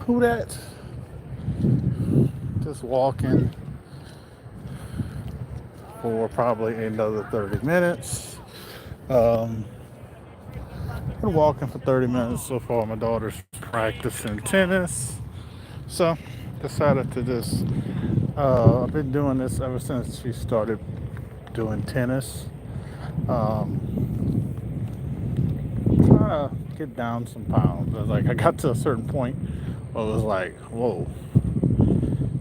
who that? Just walking for probably another 30 minutes. Um, been walking for 30 minutes so far. My daughter's practicing tennis. So decided to just, I've been doing this ever since she started doing tennis. Um, Trying to get down some pounds. I was like, I got to a certain point where it was like, whoa,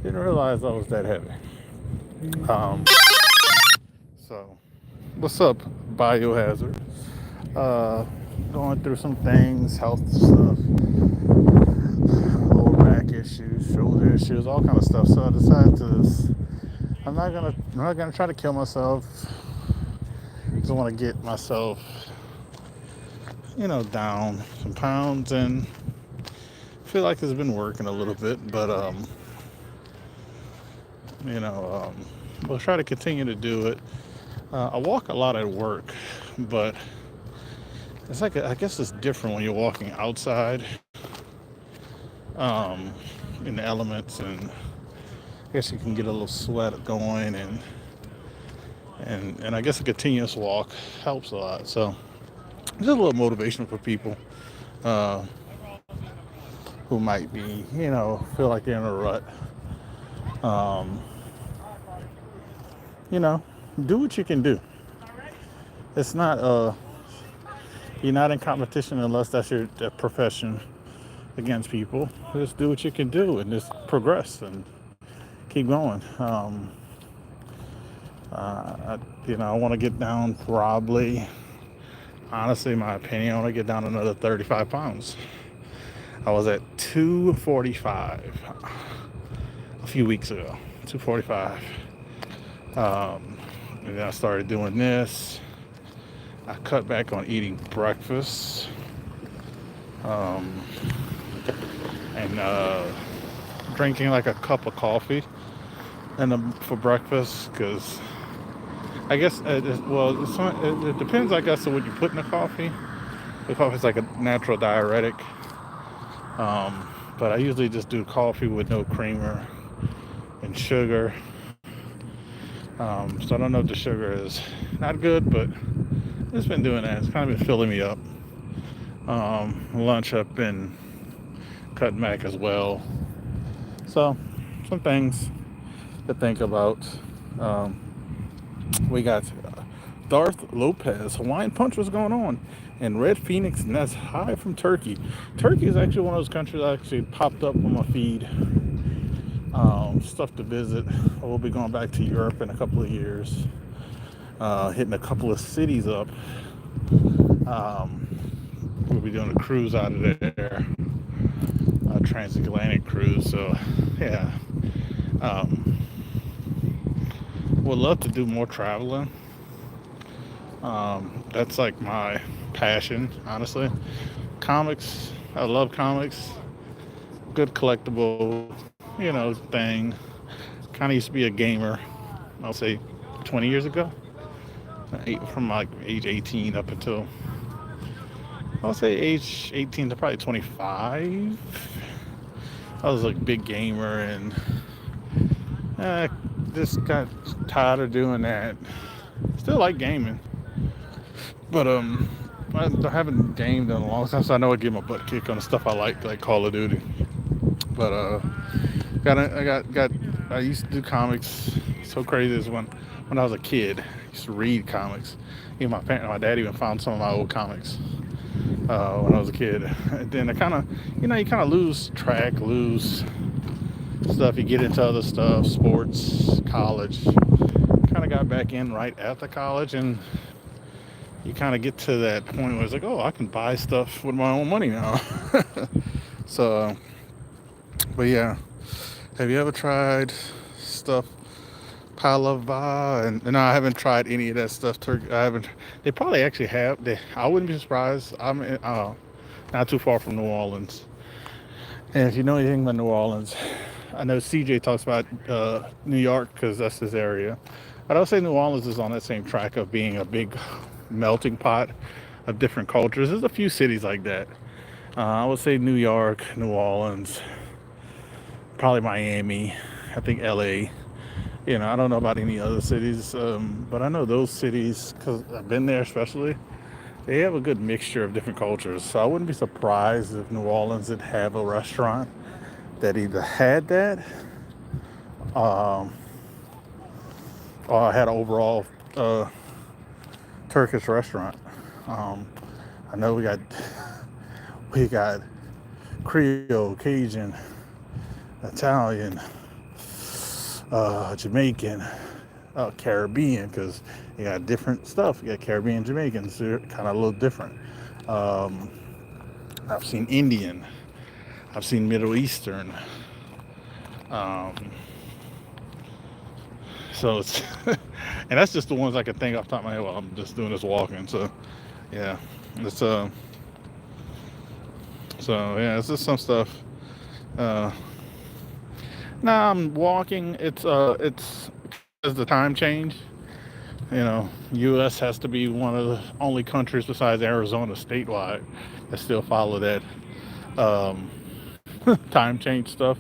didn't realize I was that heavy. Um, so, what's up, Biohazard? Uh, Going through some things, health stuff, lower back issues, shoulder issues, all kind of stuff. So I decided to. I'm not gonna try to kill myself. Just want to get myself, down some pounds, and feel like it's been working a little bit. But you know, we'll try to continue to do it. I walk a lot at work, but it's like I guess it's different when you're walking outside um, in the elements, and I guess you can get a little sweat going, and I guess a continuous walk helps a lot. So just a little motivation for people uh, who might be, feel like they're in a rut. Um, you know, do what you can do. It's not you're not in competition unless that's your profession against people. Just do what you can do and just progress and keep going. I want to get down probably, honestly, my opinion, I want to get down another 35 pounds. I was at 245 a few weeks ago, 245. And then I started doing this. I cut back on eating breakfast um, and drinking like a cup of coffee for breakfast because I guess it depends. I guess on what you put in the coffee. The coffee is like a natural diuretic, but I usually just do coffee with no creamer and sugar. So I don't know if the sugar is not good, but it's been doing that. It's kind of been filling me up. Lunch I've been cutting back as well. So some things to think about. Um, we got Darth Lopez, Hawaiian Punch, what's going on? And Red Phoenix Nest, hi from Turkey. Turkey is actually one of those countries that actually popped up on my feed. Stuff to visit. I will be going back to Europe in a couple of years. Hitting a couple of cities up. We'll be doing a cruise out of there, a transatlantic cruise. So, yeah, um, would love to do more traveling. That's like my passion, honestly. Comics, I love comics. Good collectible, thing. Kind of used to be a gamer, I'll say 20 years ago. From like age 18 up until, I'll say age 18 to probably 25. I was like a big gamer and I just got tired of doing that. Still like gaming, but I haven't gamed in a long time, so I know I get my butt kicked on the stuff I like Call of Duty. But I used to do comics. So crazy is when I was a kid, I used to read comics. Even my dad even found some of my old comics when I was a kid. And then I kind of, you kind of lose track, lose stuff. You get into other stuff, sports, college. Kind of got back in right after college, and you kind of get to that point where it's like, oh, I can buy stuff with my own money now. So, but yeah, have you ever tried stuff Palava? And no, I haven't tried any of that stuff. Turkey, I haven't. They probably actually have. I wouldn't be surprised. I'm not too far from New Orleans, and if you know anything about New Orleans, I know CJ talks about New York because that's his area. But I'll say New Orleans is on that same track of being a big melting pot of different cultures. There's a few cities like that. I would say New York, New Orleans. probably Miami, I think LA. I don't know about any other cities, but I know those cities because I've been there, especially. They have a good mixture of different cultures. So I wouldn't be surprised if New Orleans would have a restaurant that either had that um, or had an overall uh, Turkish restaurant. Um, I know we got Creole, Cajun, Italian, Jamaican, Caribbean, because you got different stuff. You got Caribbean, Jamaicans, they're kind of a little different. Um, I've seen Indian, I've seen Middle Eastern. Um, so it's, and that's just the ones I can think off the top of my head while I'm just doing this walking. So yeah, it's so yeah, it's just some stuff. Uh, now I'm walking. It's because the time change. U.S. has to be one of the only countries besides Arizona statewide that still follow that um, time change stuff.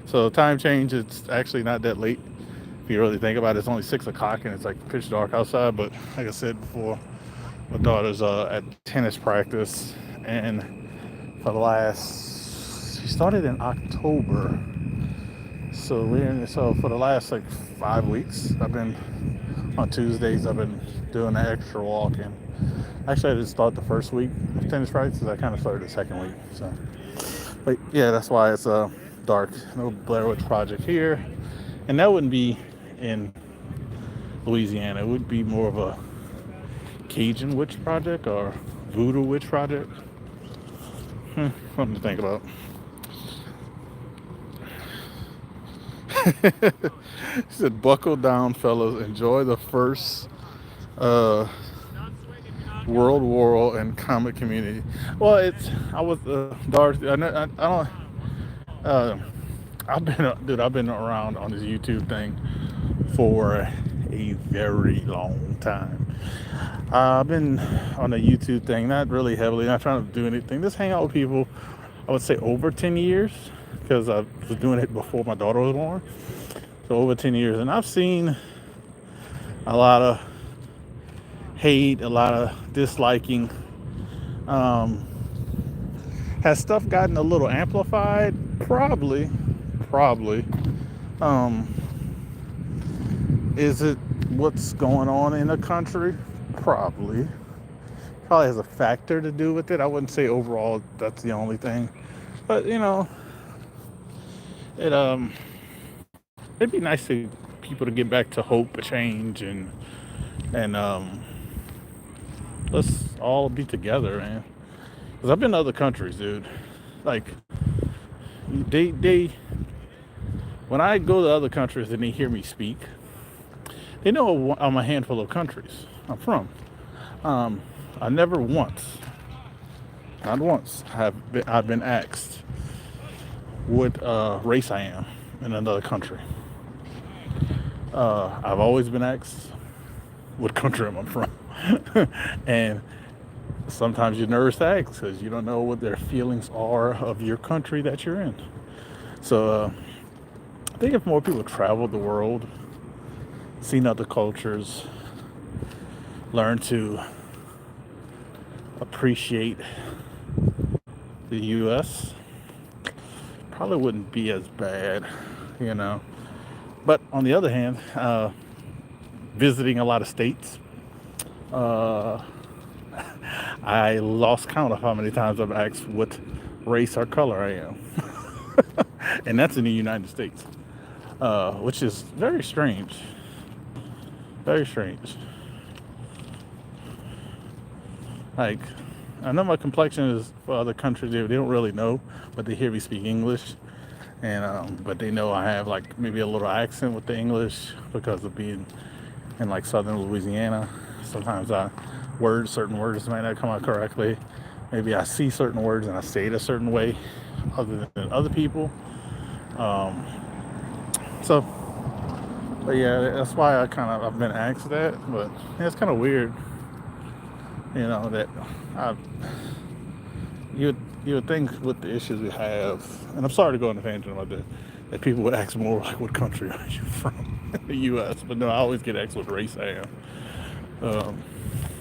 So time change, it's actually not that late. If you really think about it, it's only 6 o'clock and it's like pitch dark outside. But like I said before, my daughter's at tennis practice, and she started in October. So for the last like 5 weeks, I've been on Tuesdays. I've been doing an extra walk, and actually I didn't start the first week of tennis practice. I kind of started the second week. So, but yeah, that's why it's dark. No Blair Witch Project here, and that wouldn't be in Louisiana. It would be more of a Cajun witch project or voodoo witch project. Something to think about. He said, "Buckle down, fellas. Enjoy the first uh, World War and comic community." Well, I was Darth. I don't. Uh, I've been around on this YouTube thing for a very long time. I've been on the YouTube thing, not really heavily, not trying to do anything. Just hang out with people. I would say over 10 years because I was doing it before my daughter was born. So over 10 years, and I've seen a lot of hate, a lot of disliking. Um, has stuff gotten a little amplified? Probably. Um, is it what's going on in the country? Probably has a factor to do with it. I wouldn't say overall that's the only thing, but it it'd be nice to people to get back to hope, a change, and let's all be together, man. Because I've been to other countries, dude. Like they when I go to other countries and they hear me speak, they know I'm a handful of countries I'm from. Um, I never once, not once, I've been asked what race I am in another country. I've always been asked what country am I from, and sometimes you're nervous to ask because you don't know what their feelings are of your country that you're in. So I think if more people traveled the world, seen other cultures, learn to appreciate the U.S., probably wouldn't be as bad, you know. But on the other hand, visiting a lot of states, uh, I lost count of how many times I've asked what race or color I am. And that's in the United States, which is very strange. Very strange. Like, I know my complexion is for other countries, they don't really know, but they hear me speak English. And but they know I have like maybe a little accent with the English because of being in like southern Louisiana. Sometimes certain words might not come out correctly. Maybe I see certain words and I say it a certain way other than other people. Um, so, but yeah, that's why I've been asked that. But yeah, it's kind of weird, that I you would think with the issues we have, and I'm sorry to go on a tangent about that. that people would ask more like, "What country are you from?" in the U.S. But no, I always get asked what race I am. Um,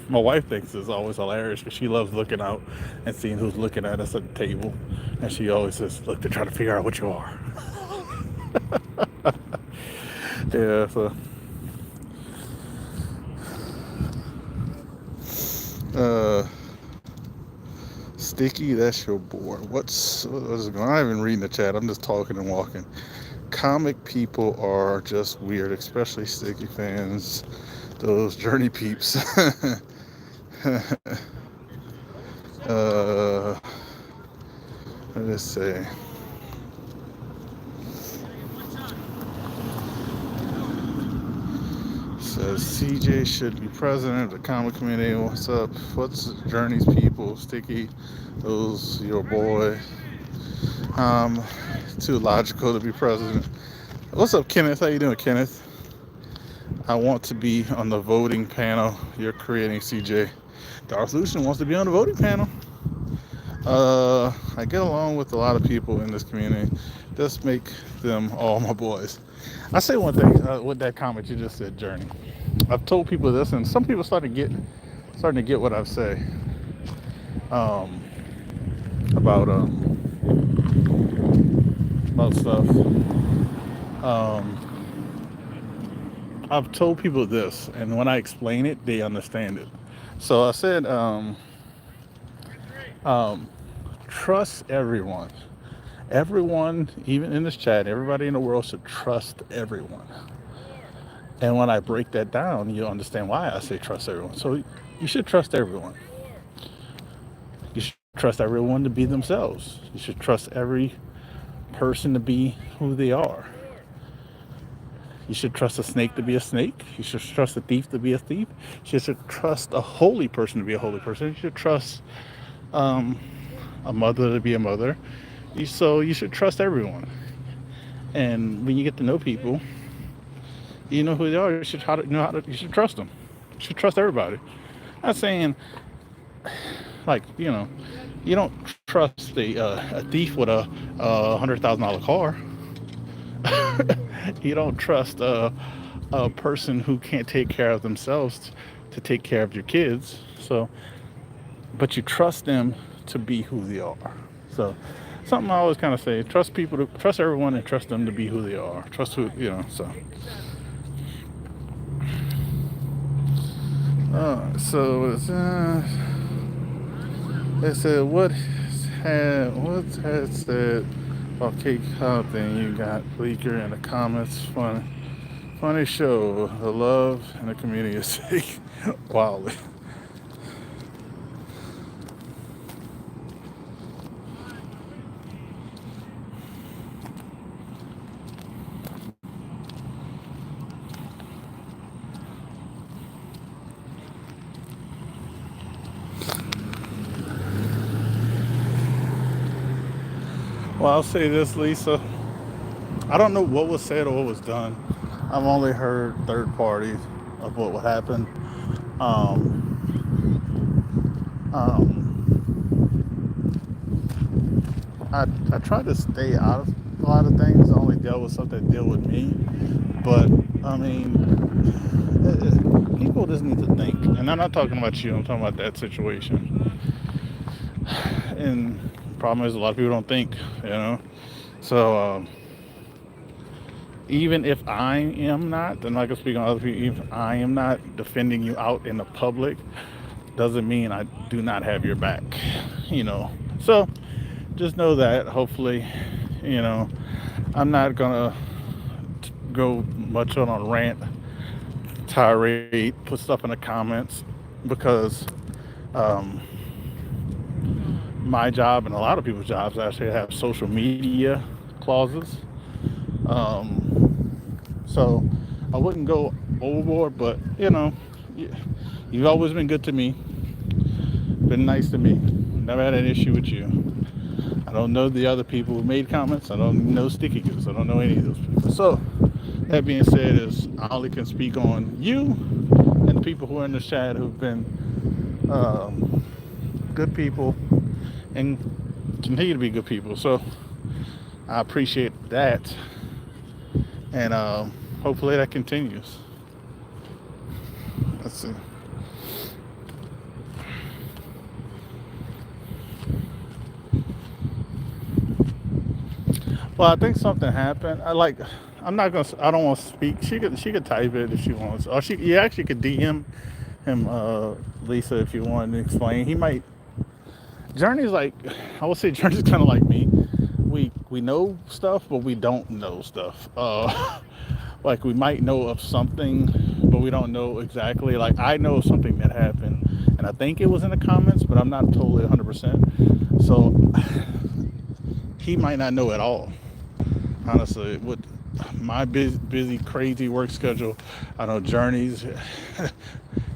my wife thinks it's always hilarious because she loves looking out and seeing who's looking at us at the table, and she always says, "Look, they're trying to figure out what you are." Yeah, so uh, Sticky, that's your boy. What's going on? I'm not even reading the chat. I'm just talking and walking. Comic people are just weird, especially Sticky fans. Those Journey peeps. uh, let's say. Says CJ should be president of the comic community. What's up? What's Journey's people? Sticky, those your boy. Um, Too logical to be president. What's up, Kenneth? How you doing, Kenneth? I want to be on the voting panel you're creating, CJ. Darth Lucian wants to be on the voting panel. I get along with a lot of people in this community. Just make them all my boys. I say one thing with that comment you just said, Journey. I've told people this, and some people starting to get what I say um, about stuff. Um, I've told people this, and when I explain it, they understand it. So I said, um, trust everyone. Everyone, even in this chat, everybody in the world should trust everyone. And when I break that down, you'll understand why I say trust everyone. So you should trust everyone. You should trust everyone to be themselves. You should trust every person to be who they are. You should trust a snake to be a snake. You should trust a thief to be a thief. You should trust a holy person to be a holy person. You should trust um, a mother to be a mother. So you should trust everyone. And when you get to know people, you know who they are. You should trust them. You should trust everybody. I'm not saying like you don't trust a thief with a $100,000 car. You don't trust a person who can't take care of themselves to take care of your kids. So, but you trust them to be who they are. So, something I always kind of say: trust everyone, and trust them to be who they are. Trust who So, they said what has said about Kate Compton? You got Bleeker in the comments. Funny show. The love and the community is sick. Wildly. Well, I'll say this, Lisa. I don't know what was said or what was done. I've only heard third parties of what would happen. Um, um, I try to stay out of a lot of things. I only deal with stuff that deal with me. But I mean, people just need to think. And I'm not talking about you. I'm talking about that situation. And the problem is a lot of people don't think. So even if I am not, then like I speak on other people, even if I am not defending you out in the public, doesn't mean I do not have your back. So just know that. Hopefully, I'm not gonna go much on a rant, tirade, put stuff in the comments because um, my job and a lot of people's jobs actually have social media clauses. So I wouldn't go overboard, but you've always been good to me, been nice to me. Never had an issue with you. I don't know the other people who made comments. I don't know Sticky Goose. I don't know any of those people. So that being said, I only can speak on you and the people who are in the chat who've been good people and continue to be good people. So I appreciate that. and hopefully that continues. Let's see. Well, I think something happened. I'm not gonna. I don't want to speak. She could type it if she wants. Or you actually could DM him, Lisa, if you want to explain. He might. Journey's like, I would say Journey's kind of like me. We know stuff, but we don't know stuff. Like we might know of something, but we don't know exactly. Like I know something that happened, and I think it was in the comments, but I'm not totally 100%. So he might not know at all. Honestly, with my busy, crazy work schedule, I know Journey's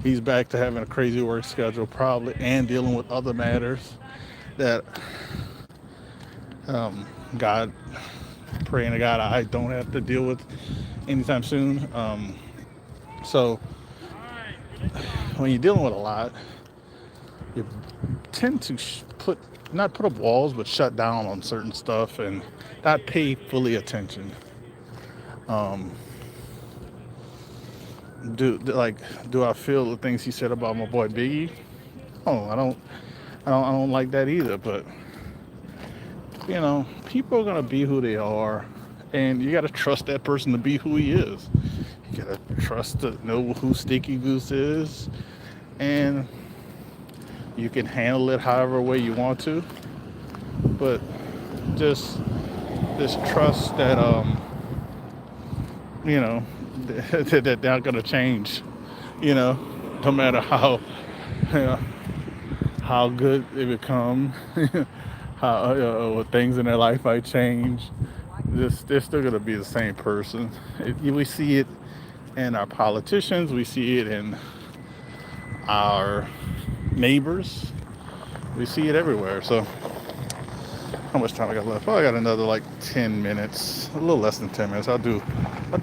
he's back to having a crazy work schedule probably, and dealing with other matters that God, praying to God I don't have to deal with anytime soon. So when you're dealing with a lot, you tend to put not put up walls, but shut down on certain stuff and not pay fully attention. Um, like do I feel the things he said about my boy Biggie? Oh, I don't like that either. But people are gonna be who they are, and you gotta trust that person to be who he is. You gotta trust to know who Sticky Goose is, and you can handle it however way you want to. But just this trust that you know that they're not gonna change. You know, no matter you know, how good they become, how things in their life might change. They're still gonna be the same person. We see it in our politicians. We see it in our neighbors. We see it everywhere. So, how much time I got left? Oh, I got another like 10 minutes, a little less than 10 minutes. I'll do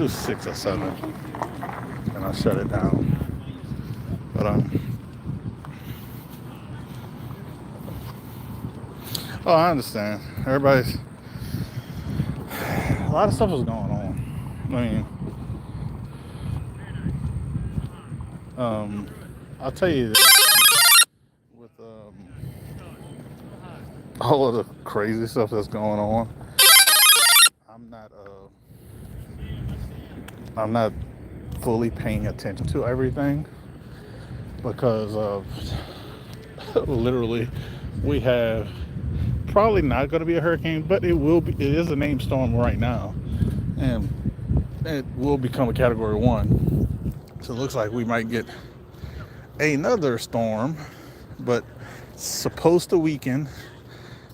6 or 7, and I'll shut it down. But oh, I understand. A lot of stuff is going on. I mean, um, I'll tell you this, with all of the crazy stuff that's going on, I'm not I'm not fully paying attention to everything because of literally we have probably not going to be a hurricane, but it will be. It is a named storm right now, and it will become a Category 1. So it looks like we might get another storm, but it's supposed to weaken.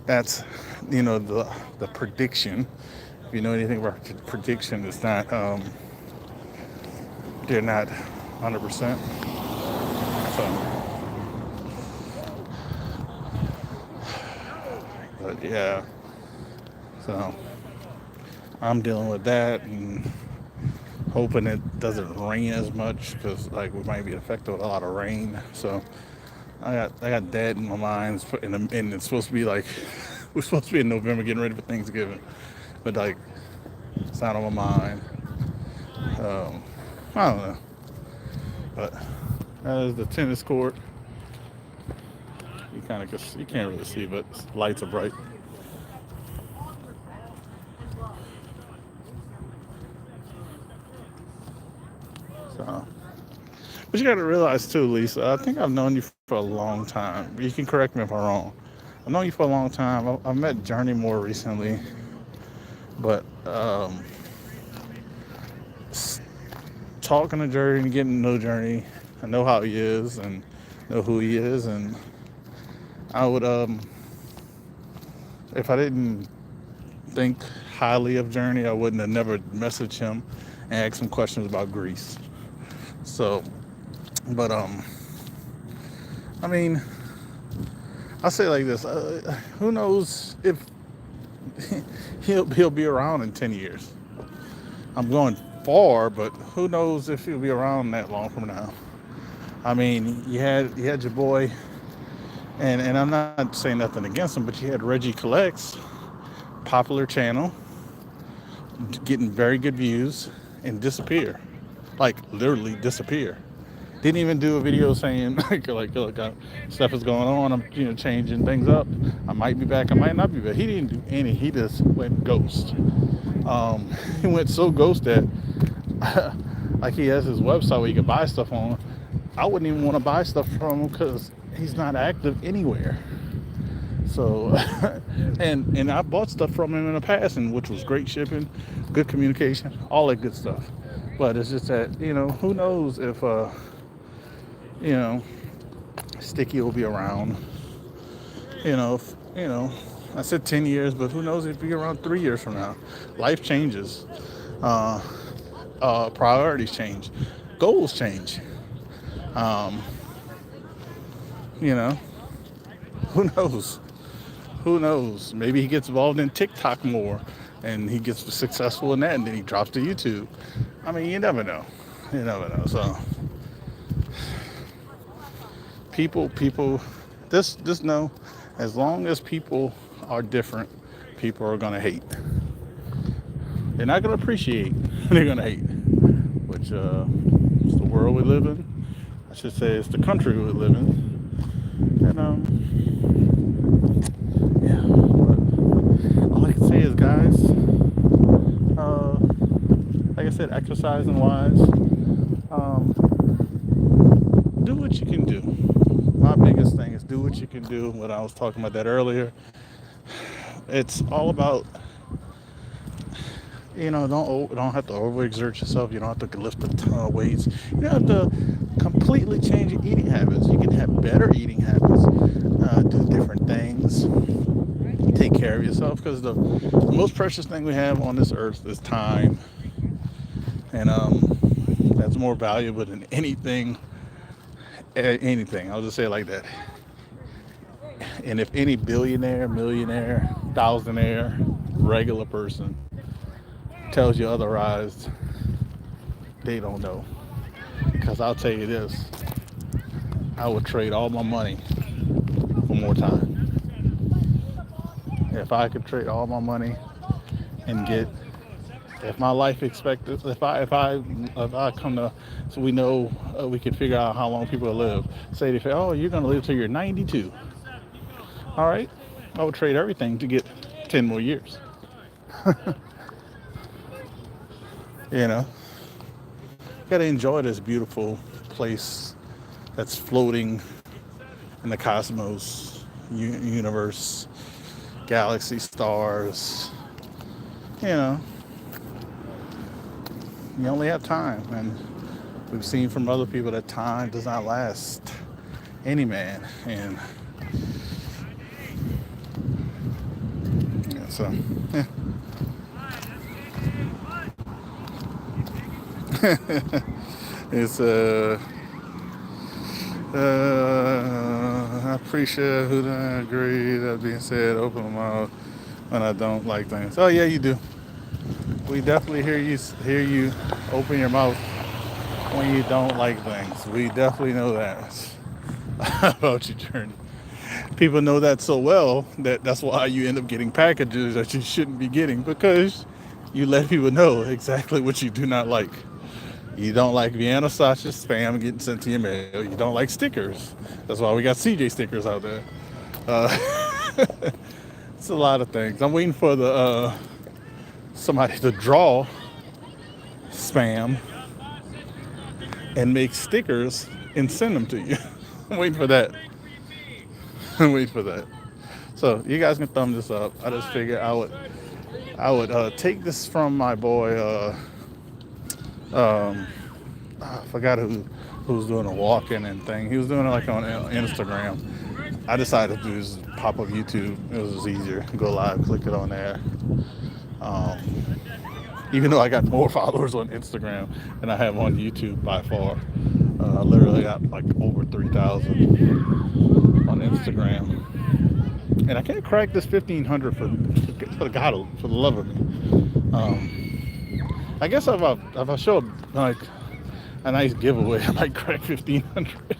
That's the prediction. If you know anything about prediction, it's not they're not 100%. So, but yeah, so I'm dealing with that and hoping it doesn't rain as much because like we might be affected with a lot of rain. So I got that in my mind, and it's supposed to be like we're supposed to be in November getting ready for Thanksgiving, but like it's not on my mind. Um, I don't know, but that is the tennis court. You can't really see, but lights are bright. So, but you got to realize too, Lisa. I think I've known you for a long time. You can correct me if I'm wrong. I've known you for a long time. I've met Journey more recently, but talking to Journey and getting to know Journey, I know how he is and know who he is, and I would if I didn't think highly of Journey, I wouldn't have never messaged him and asked him questions about Greece. So, but I mean, I'll say it like this: who knows if he'll be around in 10 years? I'm going far, but who knows if he'll be around that long from now? I mean, you had your boy, and I'm not saying nothing against him, but you had Reggie Collects, popular channel, getting very good views, and disappear, like literally disappear. Didn't even do a video saying look, stuff is going on. I'm changing things up. I might be back. I might not be back. He didn't do any. He just went ghost. He went so ghost that like he has his website where you can buy stuff on. I wouldn't even want to buy stuff from him because he's not active anywhere. So, and I bought stuff from him in the past, and which was great shipping, good communication, all that good stuff. But it's just that who knows if you know Sticky will be around. If, I said 10 years, but who knows if he'll be around 3 years from now. Life changes, uh, priorities change, goals change. Um, you know, who knows? Who knows? Maybe he gets involved in TikTok more and he gets successful in that and then he drops to YouTube. I mean, you never know. You never know. So people, just know, as long as people are different, people are gonna hate. They're not gonna appreciate. They're gonna hate. Which it's the world we live in. I should say it's the country we live in. And yeah. But all I can say is, guys, uh, like I said, exercising wise, um, do what you can do. My biggest thing is do what you can do. When I was talking about that earlier, it's all about don't have to overexert yourself. You don't have to lift a ton of weights. You don't have to completely change your eating habits. You can have better eating habits. Do different things. Take care of yourself because the most precious thing we have on this earth is time, and that's more valuable than anything. Anything. I'll just say it like that. And if any billionaire, millionaire, thousandaire, regular person tells you otherwise, they don't know. Because I'll tell you this, I would trade all my money for more time. If I could trade all my money and get, if my life expectancy, if I come to, so we know we can figure out how long people live. Say they say, oh, you're gonna live till you're 92. All right, I would trade everything to get 10 more years. You know, gotta enjoy this beautiful place that's floating in the cosmos, universe, galaxy, stars. You know, you only have time, and we've seen from other people that time does not last any man. And yeah, so yeah. It's I appreciate who don't agree. That being said, open my mouth when I don't like things. Oh yeah, you do. We definitely hear you open your mouth when you don't like things. We definitely know that about you, Journey. People know that so well that that's why you end up getting packages that you shouldn't be getting because you let people know exactly what you do not like. You don't like Vienna sausage spam getting sent to your mail. You don't like stickers. That's why we got CJ stickers out there. Uh, it's a lot of things. I'm waiting for the somebody to draw spam and make stickers and send them to you. I'm waiting for that. I'm waiting for that. So you guys can thumb this up. I just figured I would take this from my boy. I forgot who's doing a walk-in and thing. He was doing it like on Instagram. I decided to just pop up YouTube. It was just easier. Go live, click it on there. Um, Even though I got more followers on Instagram than I have on YouTube by far. I literally got like over 3,000 on Instagram. And I can't crack this 1,500 for the love of me. I guess if I showed like a nice giveaway, I might crack 1,500.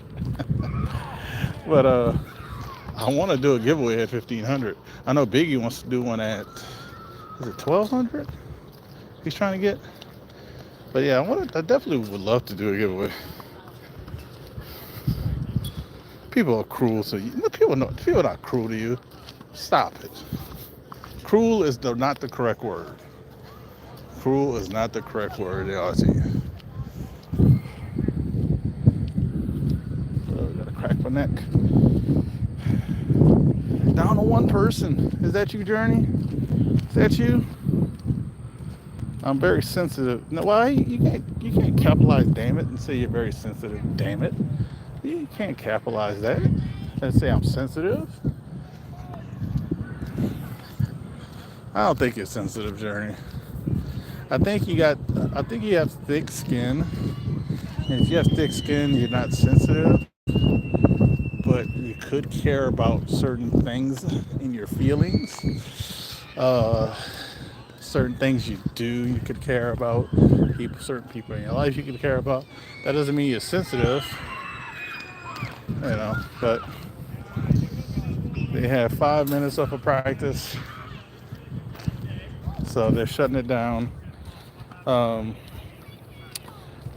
But I want to do a giveaway at 1,500. I know Biggie wants to do one at, is it 1,200? he's trying to get. But yeah, I definitely would love to do a giveaway. People are cruel to you. People are not cruel to you. Stop it. Cruel is not the correct word. Cruel is not the correct word. They are to you. Got a crack my neck. Down to one person. Is that you, Journey? Is that you? I'm very sensitive. No, why you can't capitalize damn it and say you're very sensitive. Damn it. You can't capitalize that and say I'm sensitive. I don't think you're sensitive, Journey. I think you got. I think you have thick skin. And if you have thick skin, you're not sensitive. But you could care about certain things in your feelings. Certain things you do, you could care about. Certain people in your life, you could care about. That doesn't mean you're sensitive, But they have 5 minutes of a practice, so they're shutting it down. Um,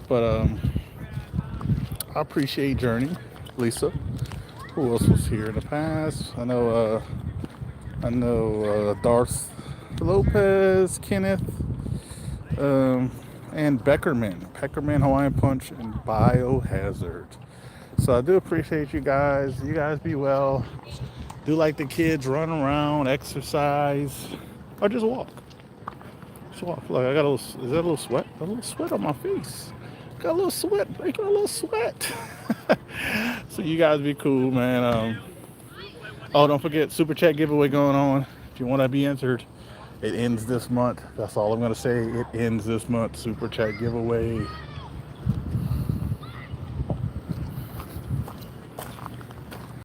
but I appreciate Journey, Lisa. Who else was here in the past? I know Darth Lopez, Kenneth, and Beckerman Hawaiian Punch, and Biohazard. So I do appreciate you guys. You guys be well. Do like the kids, run around, exercise, or just walk. Just walk. Look, I got is that a little sweat? A little sweat on my face. Got a little sweat, breaking a little sweat. So you guys be cool, man. Oh, don't forget, super chat giveaway going on. If you want to be entered, it ends this month. That's all I'm going to say. It ends this month. Super chat giveaway.